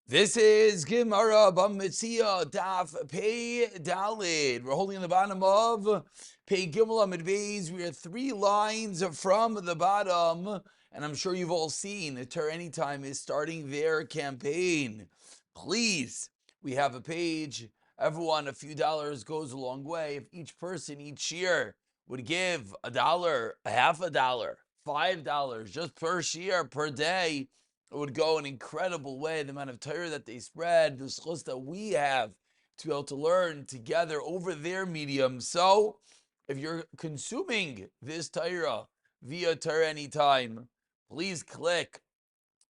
This is Gemara Metziah Daf Pei Dalid. We're holding on the bottom of Pei Gimel Amid Beis. We are 3 lines from the bottom, and I'm sure you've all seen Ter Anytime is starting their campaign. Please, we have a page. Everyone, a few dollars goes a long way. If each person each year would give $1, a half a dollar, $5 just per year per day, it would go an incredible way. The amount of Torah that they spread, the schos that we have to be able to learn together over their medium. So, if you're consuming this Torah via Torah Anytime, please click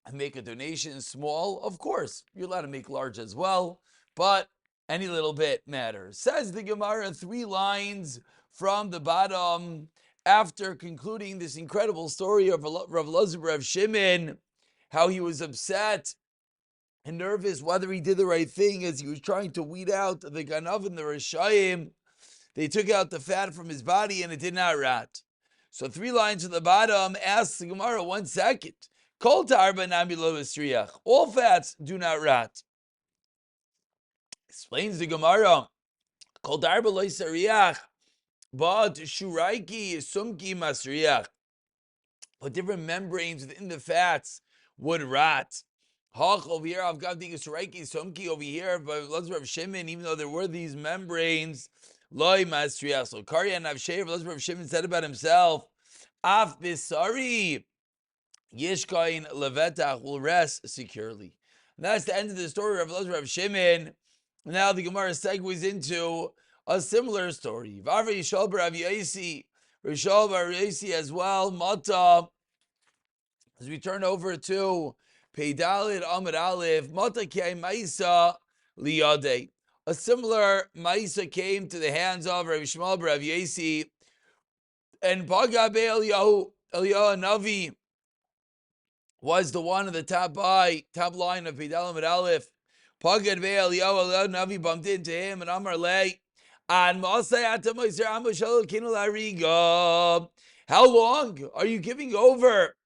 and make a donation. Small, of course, you're allowed to make large as well, but any little bit matters. Says the Gemara, 3 lines from the bottom, after concluding this incredible story of Rav Elazar Rav Shimon, how he was upset and nervous whether he did the right thing as he was trying to weed out the Ganav and the Rishayim. They took out the fat from his body and it did not rot. So 3 lines at the bottom asks the Gemara, 1 second. Kol tarba nami lo yisriach. All fats do not rot. Explains the Gemara. Kol tarba lo yisriach, but shuraiki sumki masriach. But different membranes within the fats would rot. Hach over here, I've got the shuraiki sumki over here, but Elazar of Shimon, even though there were these membranes, loy masriach. So Karya and Avshay, Elazar of Shimon said about himself, Af bisari Yishkain Levetach will rest securely. And that's the end of the story of Elazar of Shimon. Now the Gemara segues into a similar story. Vavra Yishal bar Rav Yosi, Rishal bar Yosi as well. Mata. As we turn over to Peidalid Amid Aleph, Mata Kei Maisa Liyade. A similar Maisa came to the hands of Rav Shmuel bar Rav Yosi, and Pagabe Eliyahu Navi was the one of the top line of Pedalim at Aleph. Pagad Ve'el Eliyahu Navi bumped into him and Amar Lei. And how long are you giving over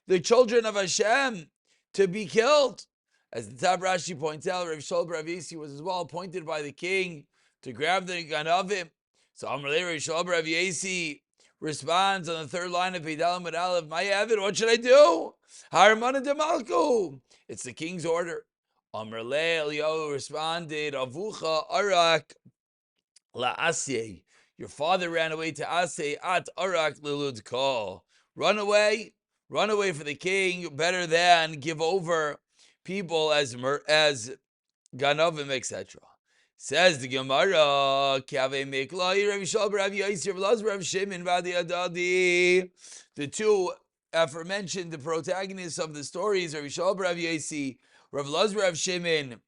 the children of Hashem to be killed? As the top Rashi points out, Rav Shol bar Rav Yosi was as well appointed by the king to grab the Ganavim. So Amar Lei Rav Shol bar Rav Yosi responds on the 3rd line of Pedalim at Aleph, my Evid, what should I do? Harmana de Malku. It's the king's order. Amar Le Eliyahu responded, Avucha Arak La Asye. Your father ran away to Asye at Arak Liludko. Run away for the king, better than give over people as Ganovim, etc. Says the Gemara, the 2 aforementioned, the protagonists of the stories, Rav Yishal bar Rav Yosi, Rav Elazar Rav Shimon,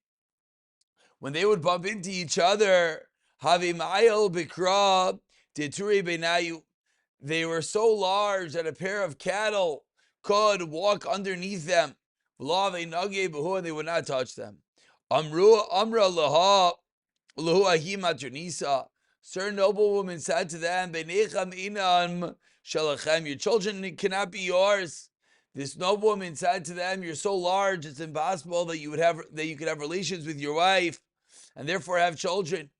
when they would bump into each other, they were so large that a pair of cattle could walk underneath them, and they would not touch them. Amra laha certain noblewoman said to them, your children cannot be yours. This noblewoman said to them, you're so large, it's impossible that you could have relations with your wife and therefore have children.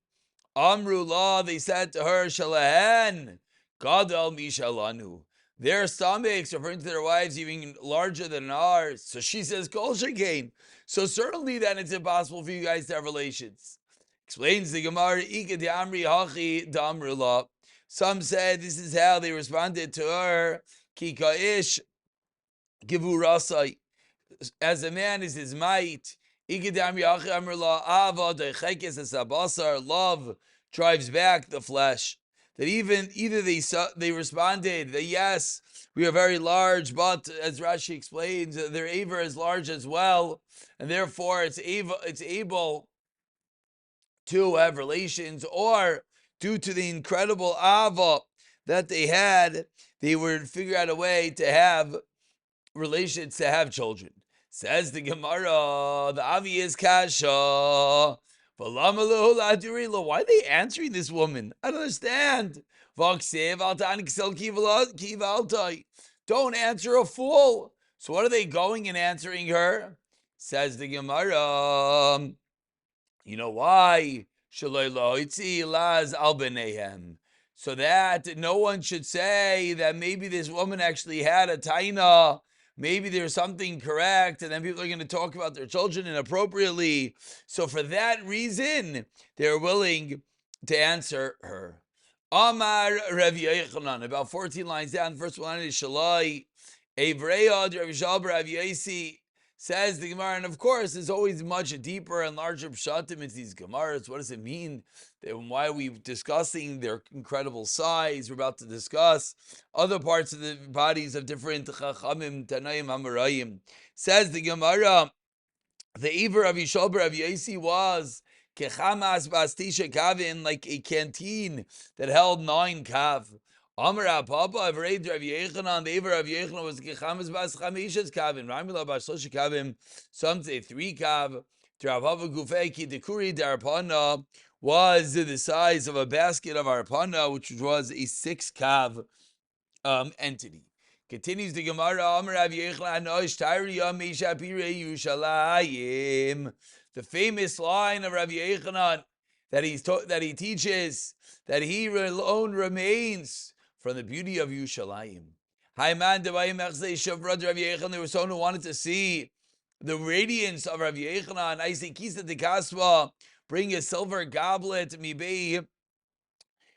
Amru la, they said to her, Shalahan, Gadal Mishalanu. Their stomachs, referring to their wives, even larger than ours. So she says, Kol Shekain. So certainly then it's impossible for you guys to have relations. Explains the Gemara, Ika de Amri Hachi Damru la. Some said this is how they responded to her. Kika ish givu rasai. As a man is his might. Love drives back the flesh. That either they responded that yes, we are very large, but as Rashi explains, their aver is large as well, and therefore it's able to have relations, or due to the incredible ava that they had, they would figure out a way to have relations, to have children. Says the Gemara, the Avi is Kasha. Why are they answering this woman? I don't understand. Don't answer a fool. So what are they going and answering her? Says the Gemara, you know why? Shaloi lo itzi laz al b'neihem. So that no one should say that maybe this woman actually had a taina, maybe there's something correct, and then people are going to talk about their children inappropriately. So for that reason, they're willing to answer her. Amar Rav Yochanan, about 14 lines down, the first one is Shaloi, Evreya, Rav Shalba, Rav Yosi, says the Gemara, and of course, there's always much deeper and larger pshatim into these Gemaras. What does it mean? Why are we discussing their incredible size? We're about to discuss other parts of the bodies of different Chachamim, Tanaim, Amarayim. Says the Gemara, the Iver of Yishalber of Yasi was kechamas bastisha kavin, like a canteen that held 9 kav. Amar Papa of Rav Yechanan, the Iver of Yechanan was kechamas bas chamishas kavin. Ramila bas shlosh kavim. Some say 3 kav. Rav Hava Gufeki dekuri darpana was the size of a basket of arpana, which was a 6 kav entity. Continues the Gemara, Amar Rav Yochanan, Yerushalayim. The famous line of Rav Yochanan that he teaches that he alone remains from the beauty of Yerushalayim. There was someone who wanted to see the radiance of Rav Yochanan. I say, Kisa de Kasva, bring a silver goblet, mibei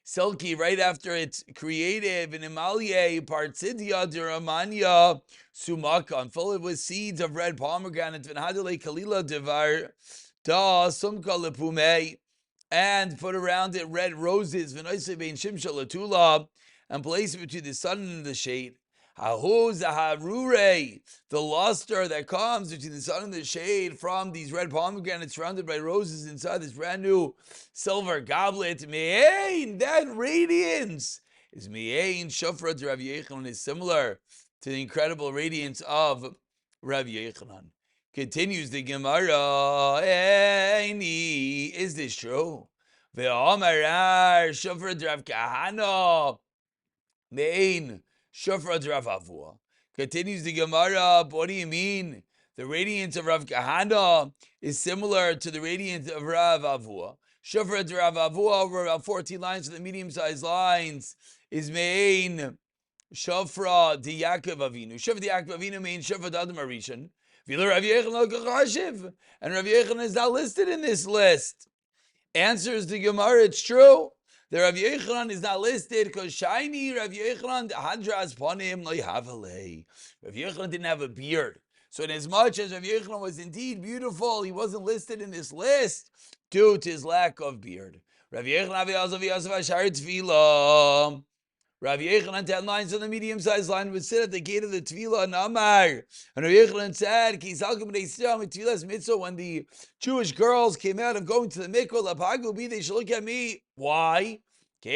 silky, right after it's creative, in Imalye, Partzidia, Duramanya, Sumaka, and fill it with seeds of red pomegranate, Vinhadale Kalila Devar, Da, Sumka Lepume, and put around it red roses, Vinoise Bein Shimsha Latula, and place it between the sun and the shade. Haharure, the luster that comes between the sun and the shade from these red pomegranates surrounded by roses inside this brand new silver goblet. Me'ain, that radiance is Me'ain Shofra Rav Yochanan, is similar to the incredible radiance of Rav Yochanan. Continues the Gemara, Eini, is this true? Ve'omarar Shofra Rav Kahana, Me'ain Shofra Rav Avua. Continues the Gemara, what do you mean? The radiance of Rav Kahana is similar to the radiance of Rav Avua. Shofra Rav Avua, over about 14 lines of the medium-sized lines, is main Shofra de Yaakov Avinu. Shofra de Yaakov Avinu means Shofra de Adam Arishan. Rav Yochanan, and Rav Yochanan is not listed in this list. Answers the Gemara, it's true. The Rav Yochanan is not listed because shiny Rav Yochanan hadras panim loyhavalei. Rav Yochanan didn't have a beard, so in as much as Rav Yochanan was indeed beautiful, he wasn't listed in this list due to his lack of beard. Rav Yochanan Rav Yochanan, 10 lines on the medium-sized line, would sit at the gate of the Tefillah and Amar. And Rav Yochanan said, when the Jewish girls came out of going to the mikvah, they should look at me. Why? So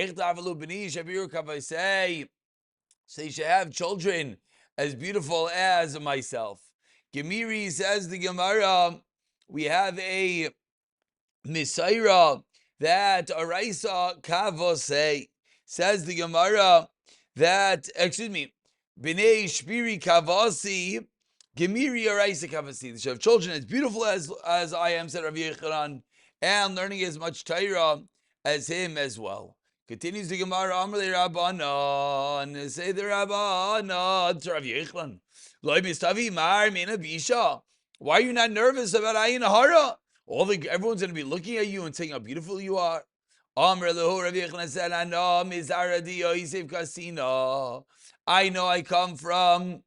they should have children as beautiful as myself. Gemiri, says the Gemara, we have a Metziah that Araisa Kavosei. Says the Gemara that, B'nei Shpiri Kavasi, Gemiri Araisa Kavasi. They should have children as beautiful as I am, said Rav Yochanan, and learning as much Torah as him as well. Continues the Gemara, Amrei Rabbanan, say the Rabbanan to Rav Yochanan, Loi Mistavi Mar Mina Bisha. Why are you not nervous about Ayin Hara? Everyone's going to be looking at you and saying how beautiful you are. Amr lehu, Rav Yochanan said, I know Mizaradi Yosef Kasina. I know I come from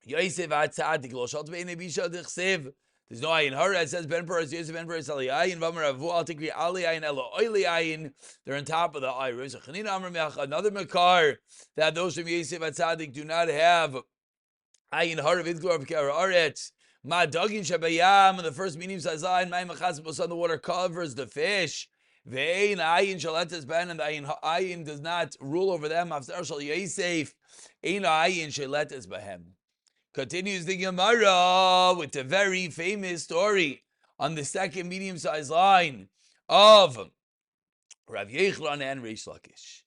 Yosef Atzadik. Lo shalt bein Bisha Dichsev. There's no ayin hara. It says Ben Peres Yosef Ben Peres Ali Ayin Vamar Avu Al Tikri Ali Ayin Elo Oili Ayin. They're on top of the iris. Another makar that those from Yosef Atzadik do not have ayin hara vidglor b'kara aretz. Ma dagin shabayam, and the first medium-sized line, my machas on the water covers the fish. Ve'ein ayin shalates ben, and the ayin does not rule over them. After shal Yosef, ein ayin shalates behem. Continues the Gemara with a very famous story on the second medium-sized line of Rav Yochanan and Reish Lakish.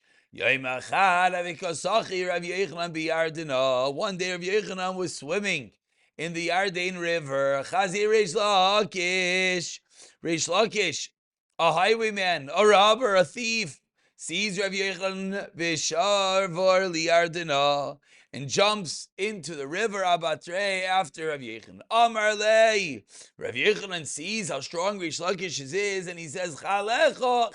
One day Rav Yochanan was swimming in the Yarden River. Chazi Reish Lakish. Reish Lakish, a highwayman, a robber, a thief, sees Rav Yechon v'sharvor liyardena, and jumps into the river Abatre after Rav Yechon. Amar lei, Rav Yechon sees how strong Reish Lakish is, and he says, Chalecha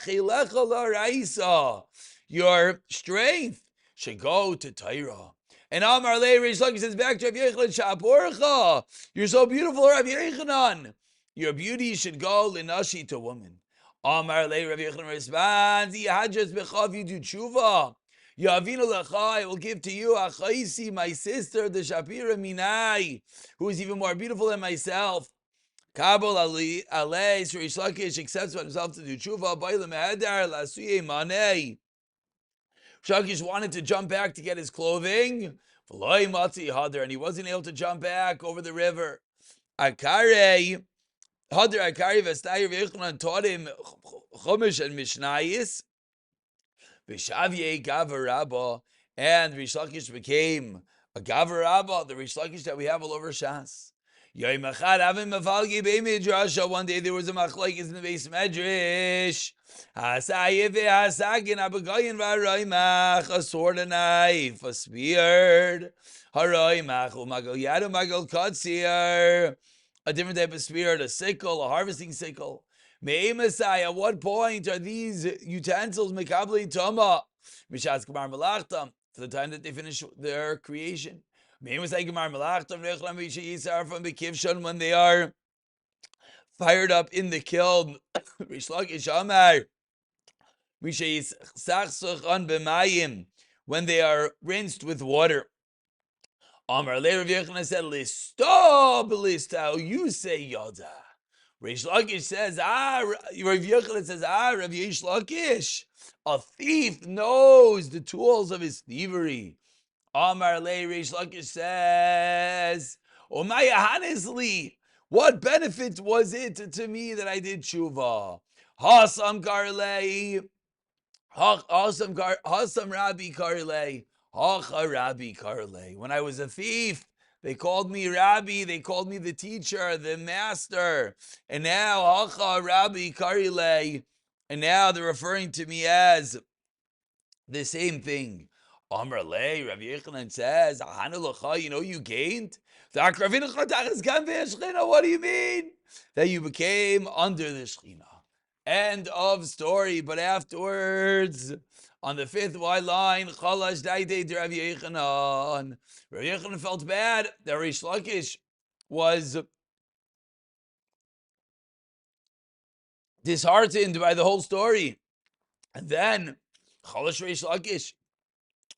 l'raisa, your strength should go to Torah. And Amar lei, Reish Lakish says back to Rav Yechon, Shapurcha, you're so beautiful, Rav Yechonon. Your beauty should go linashi to woman. Amar le Rav Yechon responds, Yahadras bechav, you do tshuva. Yavinu lecha, I will give to you Achaisi, my sister, the Shapira Minai, who is even more beautiful than myself. Kabul Ali Alei, Reish Lakish accepts for himself to do tshuva. Bailam Hadar Lasuye Manei. Shakish wanted to jump back to get his clothing. V'loi Matzi Hadar, and he wasn't able to jump back over the river. Akare. Hadar Akari Vestayir V'Yechonon taught him Chumash and Mishnayis. V'Shavye Gavar Rabba, and Reish Lakish became a Gavar Rabba, the Reish Lakish that we have all over Shas. One day there was a machlokes in the base medrash. A sword, a knife, a spear. A different type of spear, a sickle, a harvesting sickle. Metziah, at what point are these utensils mekabli tama? Mishas gemar melachtam, for the time that they finish their creation. Metziah gemar melachtam nechlam v'sheyisar from bekivshon, when they are fired up in the kiln. Reish Lakish amar misheyisachsuch b'mayim, when they are rinsed with water. Amar le Rav Yechon said, Listo b'listau, you say yada. Reish Lakish says, Rav Yechon says, Rav Reish Lakish, a thief knows the tools of his thievery. Amar le Reish Lakish says, Omaya Hanisli, what benefit was it to me that I did tshuva? Hasam Karlei, Hasam Rabbi Karlei, Hacha Rabbi Karlei. When I was a thief, they called me Rabbi, they called me the teacher, the master. And now, Hacha Rabbi Karlei, and now they're referring to me as the same thing. Amar le, Rav Yechonon says, you know you gained? What do you mean? That you became under the Shechina. End of story. But afterwards, on the fifth white line, Chalash Daite Rav Yechonon. Rav Yechonon felt bad that Reish Lakish was disheartened by the whole story. And then, Chalash Reish Lakish.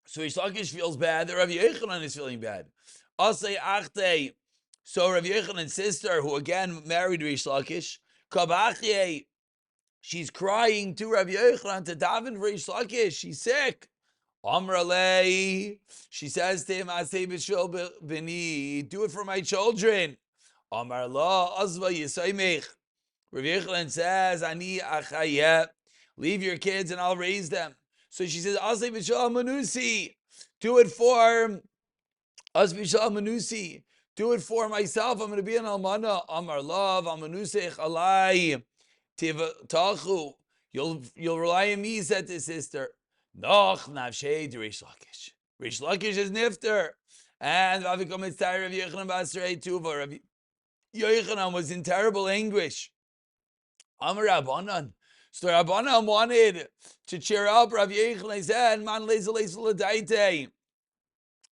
So Reish Lakish feels bad that Rav Yechonon is feeling bad. Asay Achte. So Rav Yechonon's sister, who again married Reish Lakish, Kabachye, she's crying to Rav Yechonon to daven for Reish Lakish. She's sick. Amralei, she says to him, Asay b'shvil b'ni, do it for my children. Amar la azva yisaymech. Rav Yechonon says, Ani achayeh, leave your kids and I'll raise them. So she says, Asay b'shvil manusi, do it for As b'shal manusi, do it for myself. I'm going to be an almana. Amar love, amanusech alai, tachu. You'll rely on me, said the sister. Noch navshei Reish Lakish. Reish Lakish is nifter, and Vavikom Metziah Rav Yechonon Basrei Tuva. Rav Yechonon was in terrible anguish. Amar Rabbanan. So Rabbanan wanted to cheer up Rav Yechonon. He said, "Man lezel daite."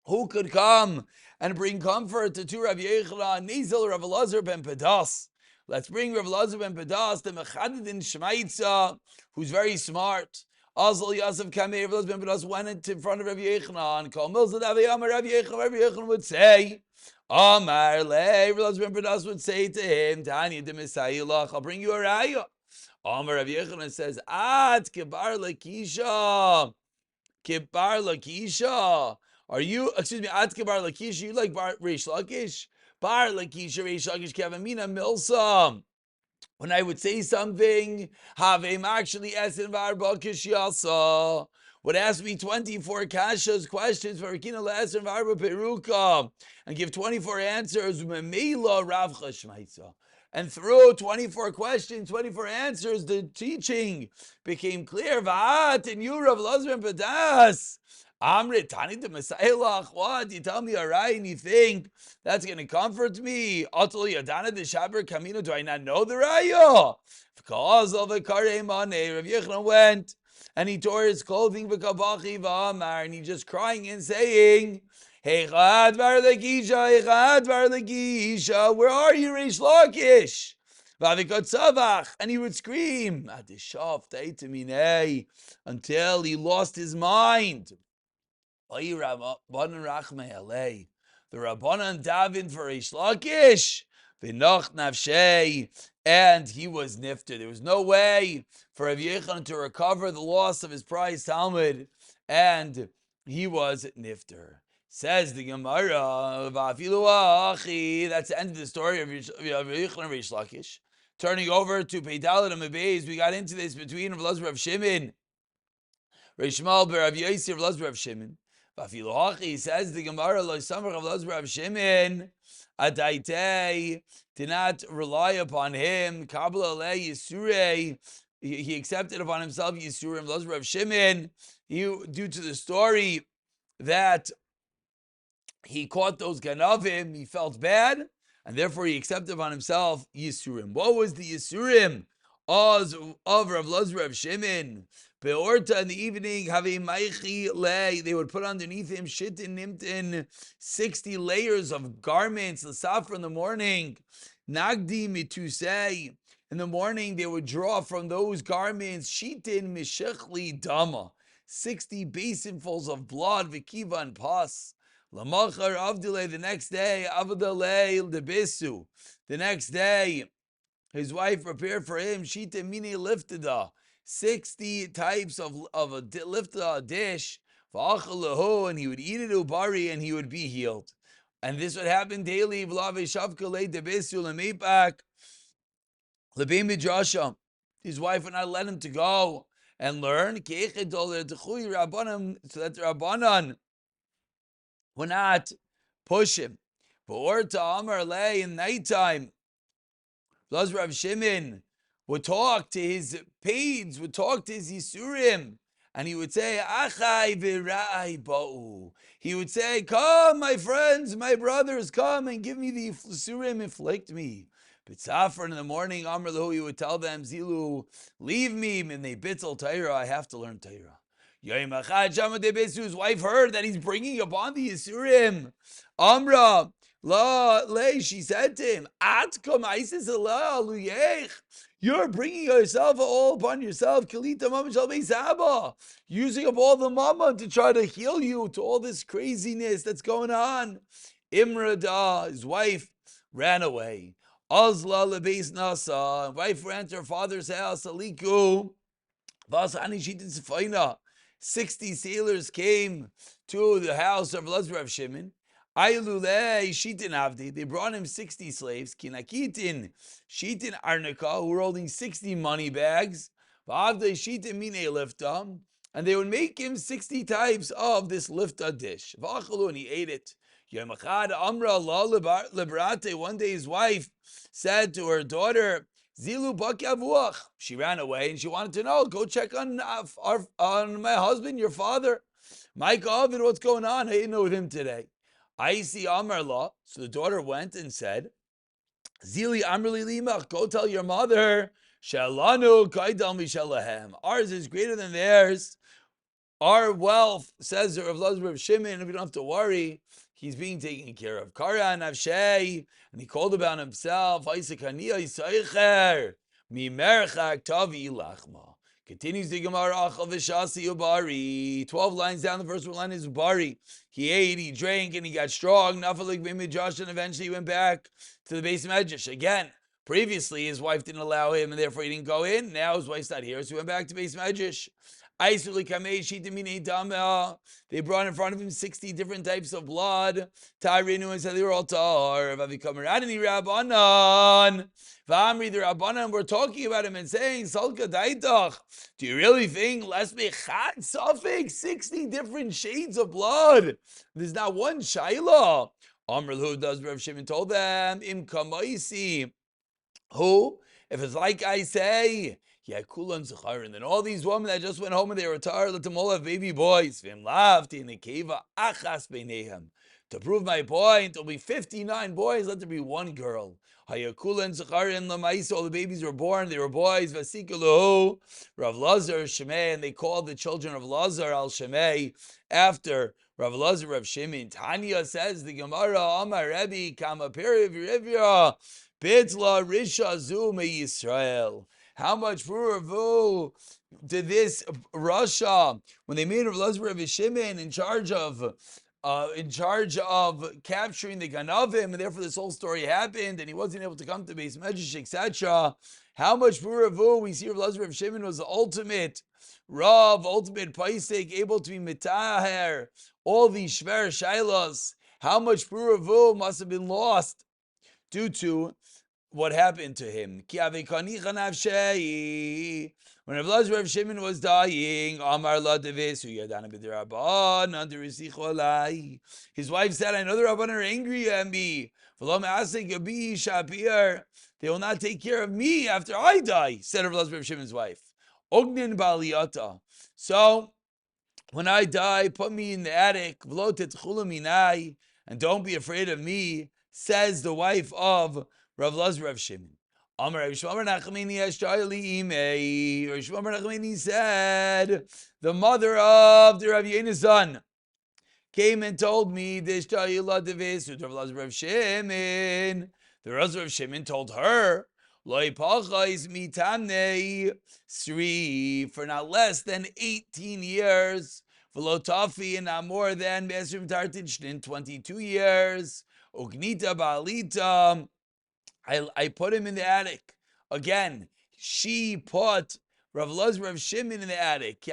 Who could come and bring comfort to Rav Yechonon? Nizil Rav Elazar ben Pedas. Let's bring Rav Elazar ben Pedas, the Mechadidin Shmaitza, who's very smart. Azal Yosef Kamei, Rav Elazar ben Pedas went in front of Rav Yechonon. Kol Milzad Aviyam, Rav Yechonon would say, Amar Le, Rav Elazar ben Pedas would say to him, Tanya de Misayilach, I'll bring you a raya. Amar Rav Yechonon says, At Kibar Lakisha. Kibar Lakisha. Are you, excuse me, Atke Bar Lakish, you like Reish Lakish? Bar Lakish, Reish Lakish, Kavamina Milsa. When I would say something, Havim actually Esen Bar Bakish Yasa. would ask me 24 kashas, questions for Rikina La'asr and Varba Peruka, and give 24 answers, Memela Rav Chashmaitza. And through 24 questions, 24 answers, the teaching became clear. Va'at and you, Rav Lazar and Padas. Amrit, Tani the Metziah. What? You tell me all right, and you think that's going to comfort me? Atul Yadana the Shaber Kamino. Do I not know the Raya? Because of the Karei Mane, Rav Yechon went and he tore his clothing, and he just crying and saying, Heichad var legisha, Heichad var legisha, where are you, Reish Lakish? And he would scream until he lost his mind. The Rabbanan davened for Reish Lakish, and he was nifter. There was no way for Rav Yechon to recover the loss of his prized Talmud, and he was nifter. Says the Gemara, that's the end of the story of Rav Yechon and Reish Lakish. Turning over to Peidalet and Mebeis, we got into this between Rav Elazar Rav Shimon, Reish Mal Rav Yosef, Rav Elazar Rav Shimon. Says the Gemara, Lo Samach Rav Elazar Rav Shimon, Adaitei, did not rely upon him. Kabbalah le Yisurei, he accepted upon himself Yisurim. Elazar Rav Shimon, due to the story that he caught those ganavim, he felt bad, and therefore he accepted upon himself Yisurim. What was the Yisurim of Rav Elazar Rav Shimon? Beorta in the evening, have a maichi lay. They would put underneath him shittin nimtin 60 layers of garments. The safra in the morning, nagdi mitusei. In the morning, they would draw from those garments shittin mishechli dama, 60 basinfuls of blood, vikiva and pas. Lamachar avdile. The next day, avdale debisu. The next day, his wife prepared for him shittin mini liftida. 60 types of a lifta dish, and he would eat it ubari and he would be healed. And this would happen daily. His wife would not let him to go and learn, so that the Rabbanan would not push him. In nighttime, Rav Shimon would talk to his paids, would talk to his Yisurim, and he would say, Achai v'rai ba'u. He would say, come, my friends, my brothers, come and give me the Yisurim, inflict me. B'tzafar in the morning, Amr Lahu, he would tell them, Zilu, leave me, and they bitzel Torah, I have to learn Torah. His wife heard that he's bringing upon the Yisurim. Amra, she said to him, you're bringing yourself all upon yourself, using up all the mama to try to heal you to all this craziness that's going on. Imrada, his wife, ran away. Azla lebeis nasa, wife ran to her father's house. Aliku, vasani shitin sefaina. 60 sailors came to the house of Elazar Rav Shimon. Aylulei shitin avdi. They brought him 60 slaves. Kinakitin shitin arnika, who were holding 60 money bags. V'avdei shitin mine lifta, and they would make him 60 types of this lifta dish. V'achalu, and he ate it. Yom echad amra Allah liberate. One day his wife said to her daughter, Zilu bakavuach. She ran away and she wanted to know, go check on my husband, your father. Mike Ovid, what's going on? I didn't know with him today. I see Amar La. So the daughter went and said, Zili Amrli Limach, go tell your mother, Shalanu Kaidal Mishalahem. Ours is greater than theirs. Our wealth, says Rav Elazar Rav Shimon, and we don't have to worry. He's being taken care of. Kara Navshei, and he called about himself. Continues the Gemara, Achal v'shasi ubari. 12 lines down, the first line is ubari. He ate, he drank, and he got strong. Nafalik b'midrash, and eventually he went back to the base of Medrash. Again, previously his wife didn't allow him, and therefore he didn't go in. Now his wife's not here, so he went back to base Medrash. They brought in front of him 60 different types of blood. Tyrinu and said they were all tar. Vamri the Rabbanan were talking about him and saying, Salka Daitach, do you really think let's be Chad Safik, 60 different shades of blood? There's not one Shaila. Amr who does Rav Shimon told them, Im Kamaisi. Who? If it's like I say, Yakulan Zacharin, then all these women that just went home and they were tired, let them all have baby boys. Vim lavti in the keva achas beinehem. To prove my point, there'll be 59 boys, let there be one girl. Hayakulan Zacharin Lamaisa, all the babies were born, they were boys. Vasikalu, Rav Lazar, Shemei, and they called the children of Lazar al Shemei after Rav Lazar, Rav Shimon. Tanya says, the Gemara, Amar Rebbe, Kama Peri Rivya. Bitla Risha Zume Yisrael. How much Puravu did this Russia, when they made Rav Lazar Rav Shimon in charge of capturing the Ganavim, and therefore this whole story happened, and he wasn't able to come to Beis Medrash, etc. How much Puravu we see Rav Lazar Rav Shimon was the ultimate Rav, ultimate Paisik, able to be Mitaher, all these Shver Shailas. How much Puravu must have been lost due to what happened to him. When Rav Lazar Rav Shimon was dying, his wife said, I know the Rabban are angry at me. They will not take care of me after I die, said Rav Lazar Rav Shimon's wife. So, when I die, put me in the attic, and don't be afraid of me, says the wife of Rav Lazar Rav Shimon. Amar Rav Shlomo Nachmani Rav Shlomo Nachmani said, the mother of the Rav Yehuda's son came and told me this Shayla Devis Rav Lazar Rav Shimon. The Rav Lazar Rav Shimon told her, Loi Pachais Mitamnei Sri, for not less than 18 years. V'lo Tafi, and not more than Besrim Tartishnin, 22 years. Ugnita Baalita, I put him in the attic. Again, she put Rav Lazar Rav Shimon in the attic.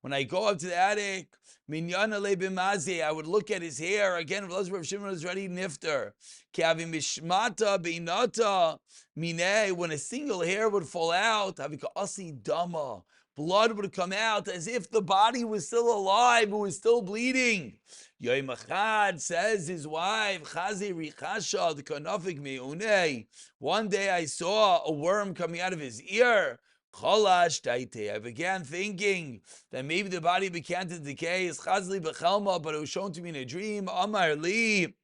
When I go up to the attic, I would look at his hair. Again, Rav Lazar Rav Shimon was ready nifter. When a single hair would fall out, blood would come out as if the body was still alive, it was still bleeding. Yoim Achad, says his wife, Chazi Richasha, the Kanafik Me'unei. One day I saw a worm coming out of his ear. Cholash Taite. I began thinking that maybe the body began to decay. It's Chazli Bechelma, but it was shown to me in a dream. Amar Li,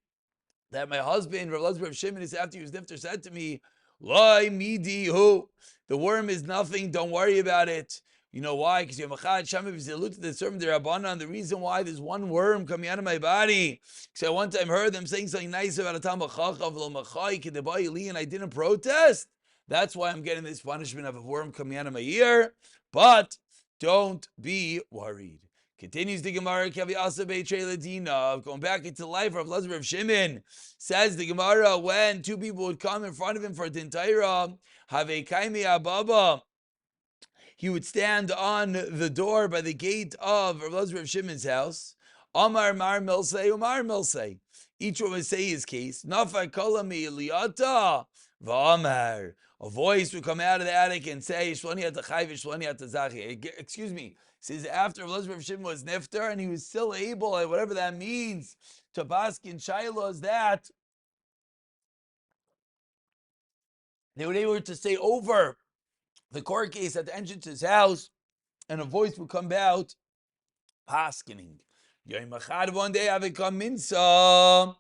that my husband, Rav Lazar Rav Shimon, after he was nifter, said to me, Loi midi hu. The worm is nothing, don't worry about it. You know why? Because you have looked at the servant the Rabbanan. The reason why there's one worm coming out of my body. Because I one time heard them saying something nice about a Talmud Chacham, and I didn't protest. That's why I'm getting this punishment of a worm coming out of my ear. But don't be worried. Continues the Gemara, going back into the life of Lazar of Shimon. Says the Gemara, when two people would come in front of him for a Tintaira, have a kaimi ababa. He would stand on the door by the gate of Rav Lazar Rav Shimon's house. Amar Mar Milsei, Umar Milsei. Each one would say his case. Nafa Kalami Eliata V'Amar. A voice would come out of the attic and say, Shloni Atachai V'Shloni Atazachi. Excuse me. Says after Rav Lazar Rav Shimon was nifter and he was still able, whatever that means, to baskin shailos, that they were able to stay over the court case at the entrance to his house, and a voice would come out, paskening. One day I become minsa.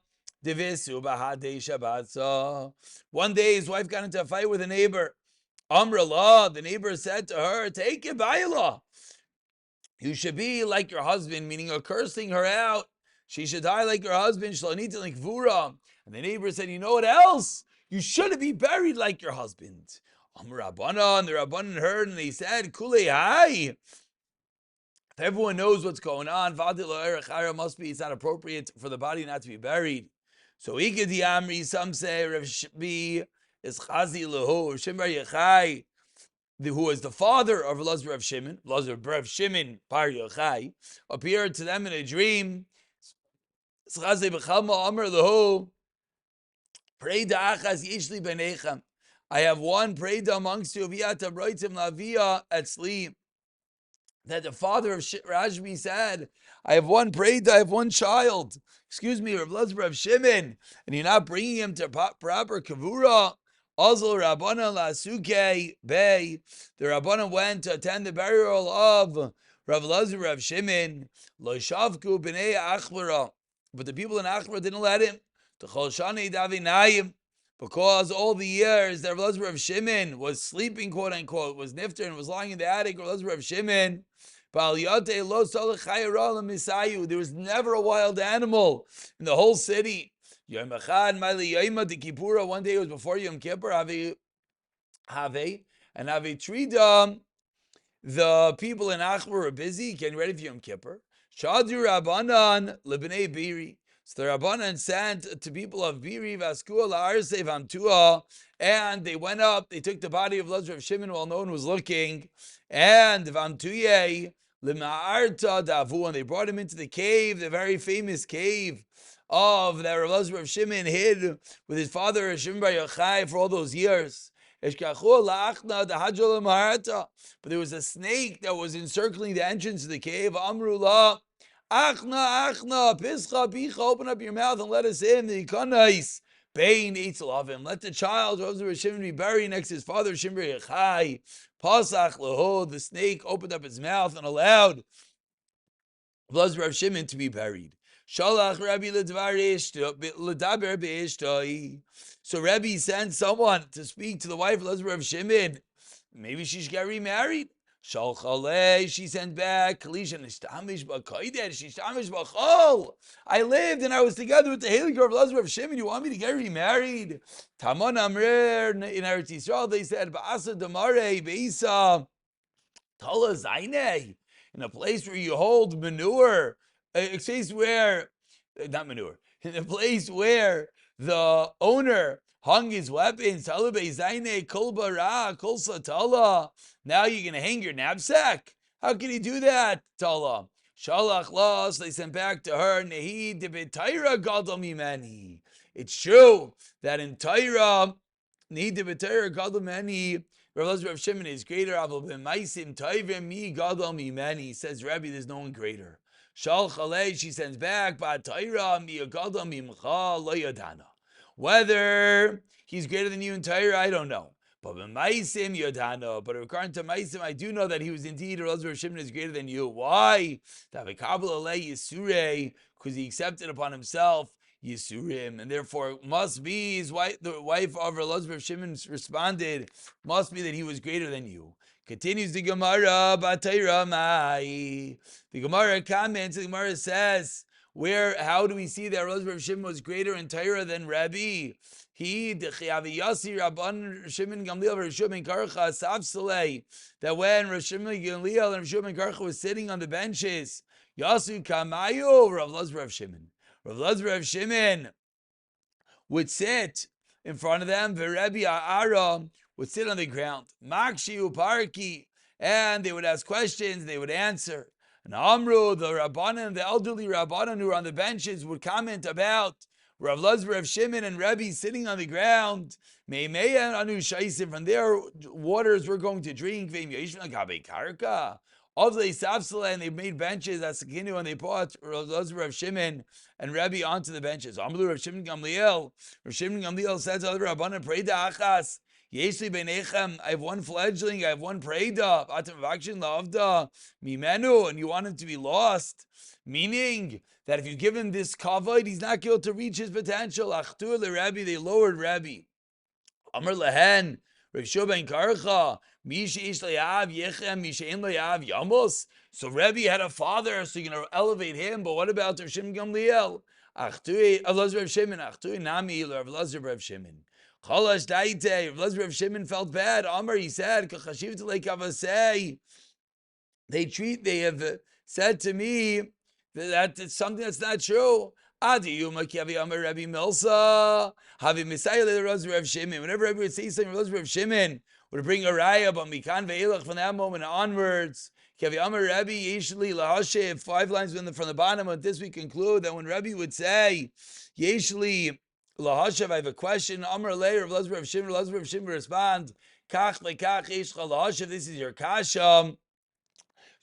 One day his wife got into a fight with a neighbor. Amrullah, the neighbor said to her, take it, Bailah. You should be like your husband, meaning you're cursing her out. She should die like her husband, Shlonita like Vura. And the neighbor said, you know what else? You shouldn't be buried like your husband. Rabbanan, and the Rabbanan heard and they said, Kulei hai. If everyone knows what's going on, must be, it's not appropriate for the body not to be buried. So Ikadi Amri, some say Rav Shbi is Chazi Lahu, Shimbar Yechai. who was the father of Elazar of Shimon, Elazar Brev Shimon Par Yochai, appeared to them in a dream. I have one preda amongst you, at sleep. That the father of Rashbi said, I have one preda, I have one child. Excuse me, Rav Elazar of Shimon, and you're not bringing him to proper kavura. Azul Rabbana Lasuke Bey. The Rabbana went to attend the burial of Rav Elazar of Shimon. Lo shavku b'nei Achbara. But the people in Achbara didn't let him. Because all the years that Rav Elazar of Shimon was sleeping, quote unquote, was nifter and was lying in the attic, Rav Elazar of Shimon, there was never a wild animal in the whole city. One day it was before Yom Kippur, and Trida, the people in Achbar were busy getting ready for Yom Kippur. Shadu Rabbanan lebnei Biri. So the Rabbanan sent to people of Biri, Vaskua, La'arse, Vamtua, and they went up, they took the body of Elazar of Shimon while no one was looking, and Vamtuye, Lima'arta Davu, and they brought him into the cave, the very famous cave of that Elazar of Shimon hid with his father Shimon Bar Yochai for all those years. But there was a snake that was encircling the entrance of the cave. Amrullah, Achna, Pischa, Bicha, open up your mouth and let us in. The Concise, Bain, Eitzel of him. Let the child, Elazar of Shimon, be buried next to his father Shimon Bar Yochai. Pasach Laho, the snake opened up his mouth and allowed Elazar of Shimon to be buried. Shalach Rabbi Ledaber Be'ishtoi. So Rabbi sent someone to speak to the wife of Elazar of Shimon. Maybe she should get remarried. Shalchalei, she sent back. Kalisha nishtamish b'koidesh, nishtamish b'chol. I lived and I was together with the Helig of Elazar of Shimon. You want me to get remarried? Tamon Amrer in Eretz Yisrael, they said, Ba'asa Damare Be'isa Tala Zainei. In a place where you hold manure, a place where, not manure, in a place where the owner hung his weapons, now you're going to hang your knapsack? How can you do that, Tala? Shalach Las, they sent back to her, Nehi Debetaira Gadol Mimeni. It's true that in Taira, Nehi Debetaira Gadol Mimeni, Rav Elazar of Shimon is greater. He says, Rabbi, there's no one greater. Shal Chalei, she sends back, whether he's greater than you in Torah, I don't know. But according to Maisim, I do know that he was indeed Rav Elazar of Shimon is greater than you. Why? Because he accepted upon himself Yisurim, and therefore must be his wife, the wife of Elazar of Shimon responded, must be that he was greater than you. Continues the Gemara, B'Torah Mai. The Gemara comments, the Gemara says, how do we see that Elazar of Shimon was greater in Torah than Rabbi? That when Rav Shimon Gamliel and Rav Shimon Karcha was sitting on the benches, Yasu Kamayu, Rav Elazar of Shimon. Rav Elazar of Shimon would sit in front of them. Rabbi A'ara would sit on the ground. Makshi Uparki, and they would ask questions, they would answer. And Amru, the Rabbanan, the elderly Rabbanan who were on the benches, would comment about Rav Elazar of Shimon and Rabbi sitting on the ground. Meimeya and Anu Shaisim, from their waters we're going to drink. Of the Safsala, and they made benches at Sakinu, and they brought Rav Elazar of Shimon and Rabbi onto the benches. Amru Rav Shimon Gamliel. Rav Shimon Gamliel said to the Rabbanan, Preda Achas, Yeshli Beinechem, I have one fledgling, I have one Preda, Atam Vakshin Lavda, Mimenu, and you want him to be lost. Meaning that if you give him this kavod, he's not able to reach his potential. Achtu le Rabbi, they lowered Rabbi. Amr lehen, Rav Shua ben Karcha, so Rebbe had a father, so you're going to elevate him, but what about Rav Shimon Gamliel? Elazar of Shimon, Nami, Rav Elazar of Shimon. Cholash daite, Rav Elazar of Shimon felt bad. Amr, he said, they have said to me that it's something that's not true. Adi Yuma Kiavi Amar Rabbi Milsa. Havi Metziah le Rav Rav Shimon. Whenever Rabbi would say something, Rav Shimon would bring a raya, but Mikan ve'elach from that moment onwards. Kiavi Amar Rabbi Yeshli lahashiv. 5 lines from the bottom. With this we conclude that when Rabbi would say Yeshli lahashiv, I have a question. Amar le Rav Shimon. Rav Shimon respond. Kach lekach yeshcha lahashiv. This is your kasha.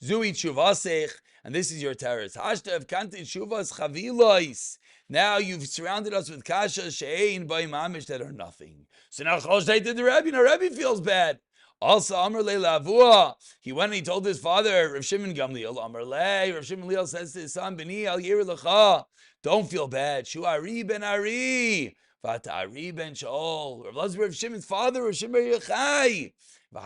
Zui Chuvasech, and this is your terrace. Hashtav Kanti Chuvas Chavilois. Now you've surrounded us with kasha she'ein by mamish that are nothing. So now Cholshtei did the Rebbe. Now Rebbe feels bad. Also, Amar Le Lavua. He went and he told his father, Rav Shimon Gamliel, Amar Le. Rav Shimon Gamliel says to his son, Beni Al Yir Lecha. Don't feel bad. Shu Ari Ben Ari. Vata Ari Ben Shaol. Rav Shimon's father, Rav Shimon Yechai. There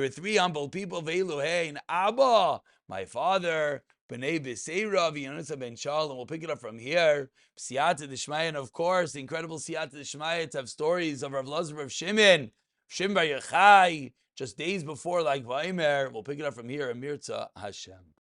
were 3 humble people, and Abba, my father, B'nai B'seira, V'yonusa ben Shal, and we'll pick it up from here. Siyata D'Shmaya, and of course, the incredible Siyata D'Shmaya to have stories of Rav Lazar of Shimon, Shimon Bar Yochai, just days before, like Vaimer. We'll pick it up from here, Amirza Hashem.